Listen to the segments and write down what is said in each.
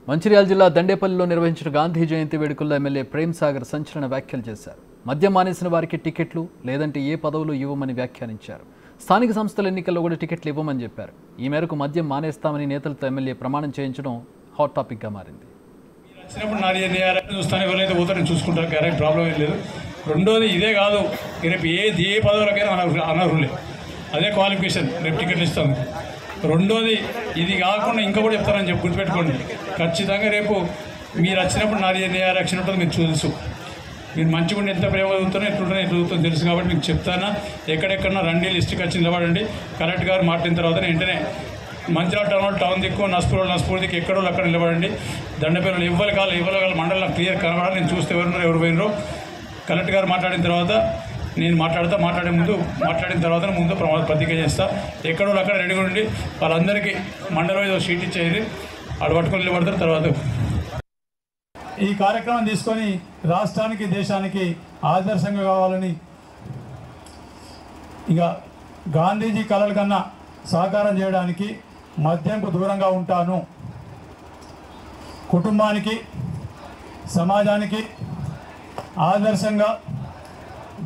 మంచిర్యాల జిల్లా దండేపల్లిలో నిర్వహించిన గాంధీ జయంతి వేడుకల్లో ఎమ్మెల్యే ప్రేమ్ సాగర్ సంచలన వ్యాఖ్యలు చేశారు. మద్యం మానేసిన వారికి టికెట్లు లేదంటే ఏ పదవులు ఇవ్వమని వ్యాఖ్యానించారు. స్థానిక సంస్థల ఎన్నికల్లో కూడా టికెట్లు ఇవ్వమని చెప్పారు. ఈ మేరకు మద్యం మానేస్తామని నేతలతో ఎమ్మెల్యే ప్రమాణం చేయించడం హాట్ టాపిక్గా మారింది. చూసుకుంటారు కరెక్ట్, ప్రాబ్లం ఏం లేదు. రెండోది ఇదే కాదు, రేపు ఏ పదవులకైనా అనర్హులే, అదే క్వాలిఫికేషన్, రేపు టికెట్లు ఇస్తాను. రెండోది ఇది కాకుండా ఇంకా కూడా చెప్తారని చెప్పి గుర్తుపెట్టుకోండి. ఖచ్చితంగా రేపు మీరు వచ్చినప్పుడు నాది రియాక్షన్ ఉంటుందో మీరు తెలుసు. మీరు మంచిగా ఉండి ఎంత ప్రేమ చదువుతారో ఎట్లుంటుందో ఎట్లా చదువుతుందో తెలుసు కాబట్టి మీకు చెప్తానా. ఎక్కడెక్కడన్నా రండి, లిస్టుకి వచ్చి నిలబడండి. కలెక్టర్ గారు మాట్లాడిన తర్వాత వెంటనే మంచిర్యాల టౌన్ దిక్కు నస్పూర్ దిక్కు ఎక్కడో అక్కడ నిలబడండి. దండపల్లిలో ఇవ్వగల మండలం క్లియర్ కనబడాలి. నేను చూస్తే ఎవరు పోయినరో కలెక్టర్ గారు మాట్లాడిన తర్వాత నేను మాట్లాడిన తర్వాత ముందు ప్రతిజ్ఞ చేస్తా. ఎక్కడో అక్కడ రెడీగా ఉండి వాళ్ళందరికీ మండలం ఏదో షీట్ ఇచ్చేది ఆడు పట్టుకొని నిలబడతారు. తర్వాత ఈ కార్యక్రమం తీసుకొని రాష్ట్రానికి దేశానికి ఆదర్శంగా కావాలని ఇక గాంధీజీ కలల కన్నా సహకారం చేయడానికి మద్యంకు దూరంగా ఉంటాను, కుటుంబానికి సమాజానికి ఆదర్శంగా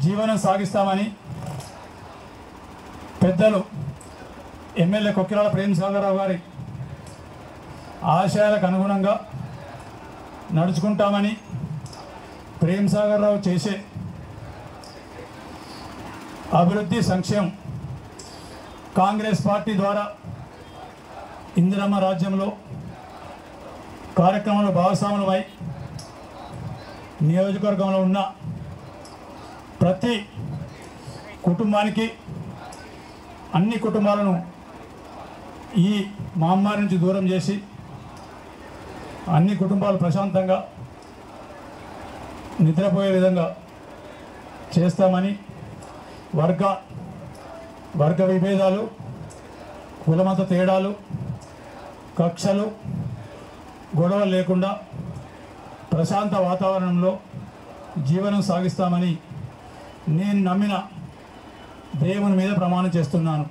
జీవనం సాగిస్తామని పెద్దలు ఎమ్మెల్యే కొక్కిరాల ప్రేమ్ సాగరరావు గారి ఆశయాలకు అనుగుణంగా నడుచుకుంటామని, ప్రేమ్ సాగరరావు చేసే అభివృద్ధి సంక్షేమం కాంగ్రెస్ పార్టీ ద్వారా ఇందిరమ్మ రాజ్యంలో కార్యక్రమంలో భాగస్వాములమై నియోజకవర్గంలో ఉన్న ప్రతి కుటుంబానికి, అన్ని కుటుంబాలను ఈ మహమ్మారి నుంచి దూరం చేసి అన్ని కుటుంబాలు ప్రశాంతంగా నిద్రపోయే విధంగా చేస్తామని, వర్గ విభేదాలు, కులమత తేడాలు, కక్షలు, గొడవలు లేకుండా ప్రశాంత వాతావరణంలో జీవనం సాగిస్తామని నేను నమ్మిన దేవుని మీద ప్రమాణం చేస్తున్నాను.